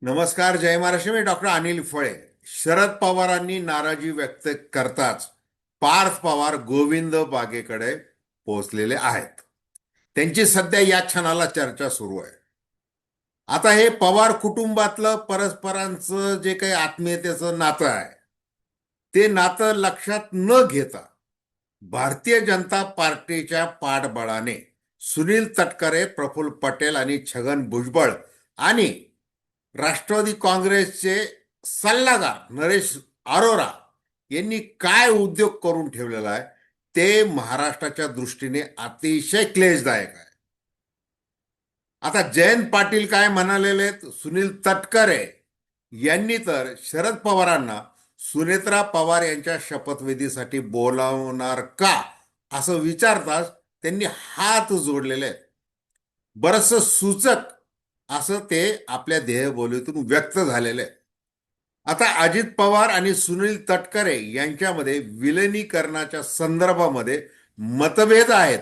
नमस्कार, जय महाराष्ट्र. मी डॉक्टर अनिल फळे. शरद पवारांनी नाराजी व्यक्त करताच पार्थ पवार गोविंद बागेकडे पोहोचलेले आहेत. त्यांची सध्या या क्षणाला चर्चा सुरू आहे. आता हे पवार कुटुंबातलं परस्परांचं जे काही आत्मीयतेचं नातं आहे, ते नातं लक्षात न घेता भारतीय जनता पार्टीच्या पाठबळाने सुनील तटकरे, प्रफुल्ल पटेल आणि छगन भुजबळ आणि राष्ट्रवादी काँग्रेसचे सल्लागार नरेश अरोरा यांनी काय उद्योग करून ठेवलेला आहे, ते महाराष्ट्राच्या दृष्टीने अतिशय क्लेशदायक आहे. आता जयंत पाटील काय म्हणालेले, सुनील तटकरे यांनी तर शरद पवारांना सुनेत्रा पवार यांच्या शपथविधीसाठी बोलावणार का असं विचारताच त्यांनी हात जोडलेले आहेत. बरंचसं सूचक असं ते आपल्या देहबोलीतून व्यक्त झालेले आहे. आता अजित पवार आणि सुनील तटकरे यांच्यामध्ये विलिनीकरणाच्या संदर्भामध्ये मतभेद आहेत,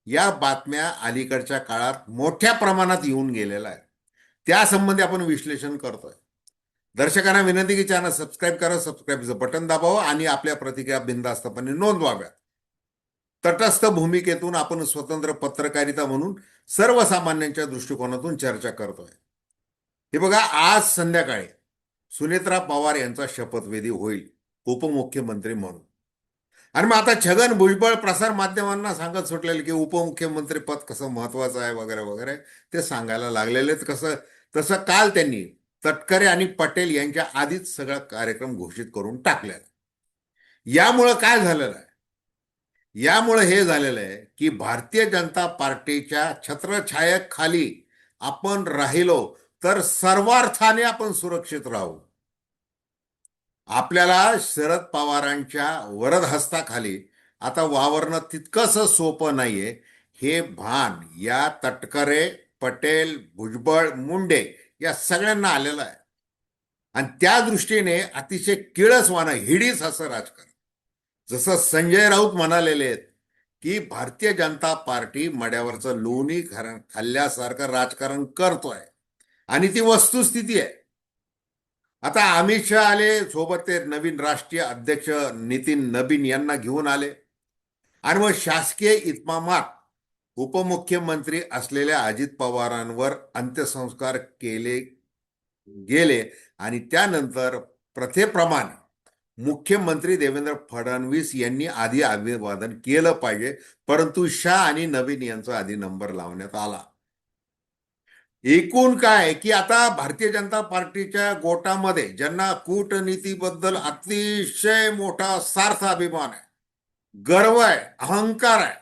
या बातम्या अलीकडच्या काळात मोठ्या प्रमाणात येऊन गेलेल्या आहेत. त्यासंबंधी आपण विश्लेषण करतोय. दर्शकांना विनंती की चॅनल सबस्क्राईब करा, सबस्क्राईबचं बटन दाबावं आणि आपल्या प्रतिक्रिया बिनधास्तपणे नोंदवाव्यात. तटस्थ भूमिकेतून आपण स्वतंत्र पत्रकारिता म्हणून सर्वसामान्यांच्या दृष्टिकोनातून चर्चा करतोय. हे बघा, आज संध्याकाळी सुनेत्रा पवार यांचा शपथविधी होईल उपमुख्यमंत्री म्हणून. आणि मग आता छगन भुजबळ प्रसार माध्यमांना सांगत सुटलेले की उपमुख्यमंत्री पद कसं महत्वाचं आहे वगैरे वगैरे, ते सांगायला लागलेले. कसं तसं काल त्यांनी तटकरे आणि पटेल यांच्या आधीच सगळा कार्यक्रम घोषित करून टाकलेला. यामुळं काय झालेलं आहे, यामुळे हे झालेलं आहे की भारतीय जनता पार्टीच्या छत्रछायेखाली आपण राहिलो तर सर्वार्थाने आपण सुरक्षित राहू. आपल्याला शरद पवारांच्या वरद हस्ताखाली आता वावरणं तितकंसं सोपं नाहीये, हे भान या तटकरे, पटेल, भुजबळ, मुंडे या सगळ्यांना आलेलं आहे. आणि त्या दृष्टीने अतिशय किळसवाणं हिडीस असं राजकारण, जसं संजय राऊत म्हणालेले आहेत की भारतीय जनता पार्टी मड्यावरचं लोणी खाल्ल्यासारखं राजकारण करतोय, आणि ती वस्तुस्थिती आहे. आता अमित शहा आले, सोबत ते नवीन राष्ट्रीय अध्यक्ष नितीन नबीन यांना घेऊन आले, आणि मग शासकीय इतमामात उपमुख्यमंत्री असलेल्या अजित पवारांवर अंत्यसंस्कार केले गेले. आणि त्यानंतर प्रथेप्रमाणे मुख्यमंत्री देवेंद्र फडणवीस यांनी आधी अभिवादन केलं पाहिजे, परंतु शाह आणि नवीन यांचा आधी नंबर लावण्यात आला. एकूण काय की आता भारतीय जनता पार्टीच्या गोटामध्ये ज्यांना कूटनीतीबद्दल अतिशय मोठा सार्थ अभिमान आहे, गर्व आहे, अहंकार आहे,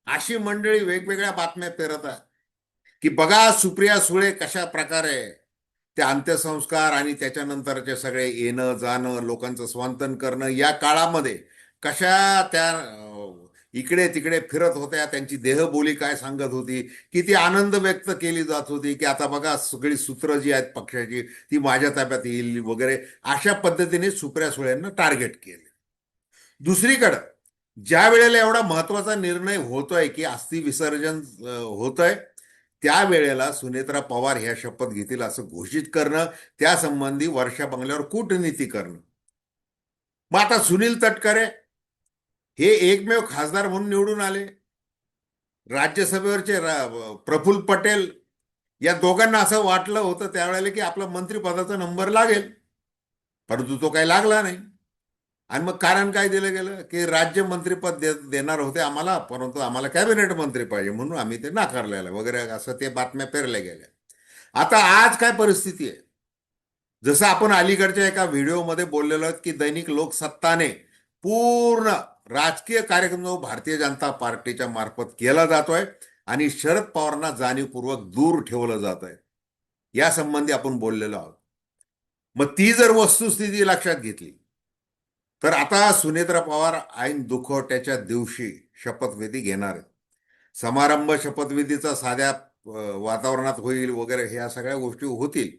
अशी मंडळी वेगवेगळ्या बातम्या पेरत आहे की बघा सुप्रिया सुळे कशा प्रकारे ते अंत्यसंस्कार आणि त्याच्यानंतरचे सगळे येणं जाणं, लोकांचं स्वांतन करणं या काळामध्ये कशा त्या इकडे तिकडे फिरत होत्या, त्यांची देहबोली काय सांगत होती, की ती आनंद व्यक्त केली जात होती की आता बघा सगळी सूत्र जी आहेत पक्षाची ती माझ्या ताब्यात येईल वगैरे, अशा पद्धतीने सुप्रिया सुळेंना टार्गेट केले. दुसरीकडं ज्या वेळेला एवढा महत्वाचा निर्णय होतोय की अस्थि विसर्जन होतंय, त्यावेळेला सुनेत्रा पवार ह्या शपथ घेतील असं घोषित करणं, त्यासंबंधी वर्षा बंगल्यावर कूटनीती करणं. मग आता सुनील तटकरे हे एकमेव खासदार म्हणून निवडून आले. राज्यसभेवरचे प्रफुल्ल पटेल या दोघांना असं वाटलं होतं त्यावेळेला की आपला मंत्रिपदाचा नंबर लागेल, परंतु तो काही लागला नाही. आणि मग कारण काय दिलं गेलं की राज्य मंत्रिपद देणार होते आम्हाला, परंतु आम्हाला कॅबिनेट मंत्री पाहिजे म्हणून आम्ही ते नाकारलेलं वगैरे, असं ते बातम्या पेरल्या गेल्या. आता आज काय परिस्थिती आहे, जसं आपण अलीकडच्या एका व्हिडिओमध्ये बोललेलो आहोत की दैनिक लोकसत्ताने पूर्ण राजकीय कार्यक्रम जो भारतीय जनता पार्टीच्या मार्फत केला जातोय आणि शरद पवारांना जाणीवपूर्वक दूर ठेवलं जात आहे, या संबंधी आपण बोललेलो आहोत. मग ती जर वस्तुस्थिती लक्षात घेतली तर आता सुनेत्रा पवार ऐन दुखवट्याच्या दिवशी शपथविधी घेणार आहेत. समारंभ शपथविधीचा साध्या वातावरणात होईल वगैरे, ह्या सगळ्या गोष्टी होतील,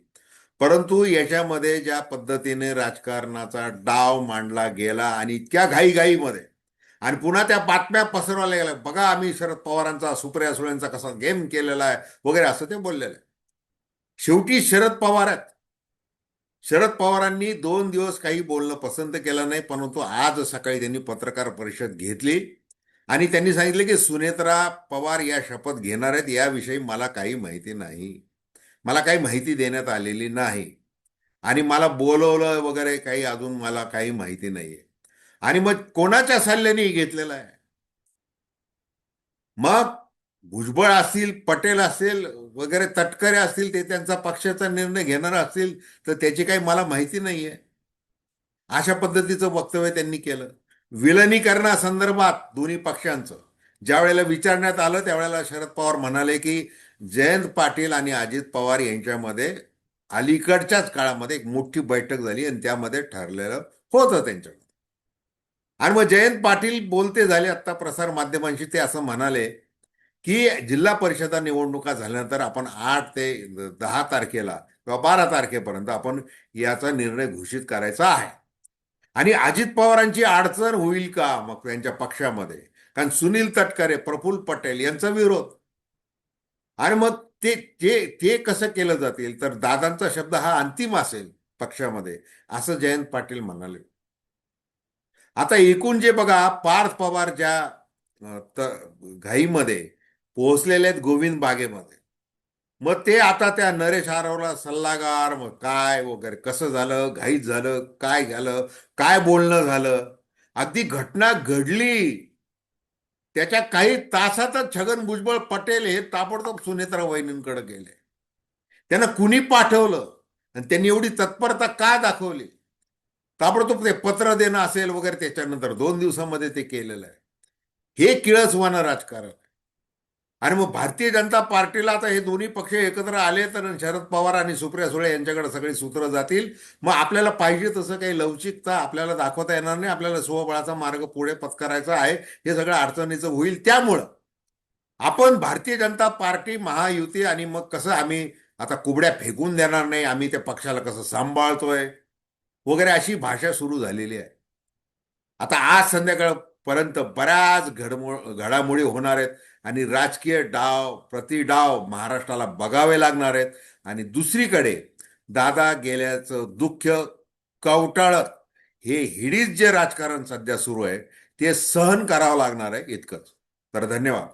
परंतु याच्यामध्ये ज्या पद्धतीने राजकारणाचा डाव मांडला गेला आणि इतक्या घाईघाईमध्ये, आणि पुन्हा त्या बातम्या पसरवल्या गेल्या, बघा आम्ही शरद पवारांचा सुप्रिया सुळेंचा कसा गेम केलेला आहे वगैरे, असं ते बोललेलं आहे. शेवटी शरद पवार आहेत, शरद पवारांनी 2 दिवस काही बोलणं पसंत केलं नाही, परंतु आज सकाळी त्यांनी पत्रकार परिषद घेतली आणि त्यांनी सांगितले की सुनेत्रा पवार या शपथ घेणार आहेत, याविषयी मला काही माहिती नाही, मला काही माहिती देण्यात आलेली नाही आणि मला बोलवलं वगैरे काही अजून मला काही माहिती नाहीये. आणि मग कोणाच्या सल्ल्याने घेतलेला आहे? मग भुजबळ असतील, पटेल असेल वगैरे तटकरे असतील, ते त्यांचा पक्षाचा निर्णय घेणार असतील, तर त्याची काही मला माहिती नाहीये. अशा पद्धतीचं वक्तव्य त्यांनी केलं. विलनीकरणासंदर्भात दोन्ही पक्षांचं ज्या वेळेला विचारण्यात आलं, त्यावेळेला शरद पवार म्हणाले की जयंत पाटील आणि अजित पवार यांच्यामध्ये अलीकडच्याच काळामध्ये एक मोठी बैठक झाली आणि त्यामध्ये ठरलेलं होतं त्यांच्याकडे. आणि मग जयंत पाटील बोलते झाले आता प्रसार माध्यमांशी, ते असं म्हणाले की जिल्हा परिषदा निवडणुका झाल्यानंतर आपण 8 ते 10 तारखेला किंवा 12 तारखेपर्यंत आपण याचा निर्णय घोषित करायचा आहे. आणि अजित पवारांची अडचण होईल का मग त्यांच्या पक्षामध्ये? कारण सुनील तटकरे, प्रफुल्ल पटेल यांचा विरोध. आणि मग ते ते ते कसं केलं जातील, तर दादांचा शब्द हा अंतिम असेल पक्षामध्ये, असं जयंत पाटील म्हणाले. आता एकूण जे बघा, पार्थ पवार ज्या घाईमध्ये पोहोचलेले आहेत गोविंद बागेमध्ये, मग ते आता त्या नरेश आरवला सल्लागार, मग काय वगैरे कसं झालं, घाईत झालं, काय झालं, काय बोलणं झालं, अगदी घटना घडली त्याच्या काही तासातच छगन भुजबळ पटेल हे ताबडतोब सुनेत्रा वहिनींकडे गेले. त्यांना कुणी पाठवलं आणि त्यांनी एवढी तत्परता का दाखवली? ताबडतोब ते पत्र देणं असेल वगैरे, त्याच्यानंतर 2 दिवसामध्ये ते केलेलं आहे. हे किळसवाणं राजकारण. आणि मग भारतीय जनता पार्टीला आता हे दोन्ही पक्ष एकत्र आले तर शरद पवार आणि सुप्रिया सुळे यांच्याकडे सगळी सूत्र जातील. मग आपल्याला पाहिजे तसं काही लवचिकता आपल्याला दाखवता येणार नाही. आपल्याला स्वबळाचा मार्ग पुढे पत्करायचा आहे. हे सगळं अडचणीचं होईल. त्यामुळं आपण भारतीय जनता पार्टी, महायुती आणि मग कसं आम्ही आता कुबड्या फेकून देणार नाही, आम्ही त्या पक्षाला कसं सांभाळतोय वगैरे अशी भाषा सुरू झालेली आहे. आता आज संध्याकाळपर्यंत बऱ्याच घडामोडी होणार आहेत आणि राजकीय डाव प्रतिडाव महाराष्ट्राला बघावे लागणार आहेत. आणि दुसरीकडे दादा गेल्याचं दुःख कवटाळत हे हिडीस जे राजकारण सध्या सुरू आहे, ते सहन करावं लागणार आहे, इतकंच. तर धन्यवाद.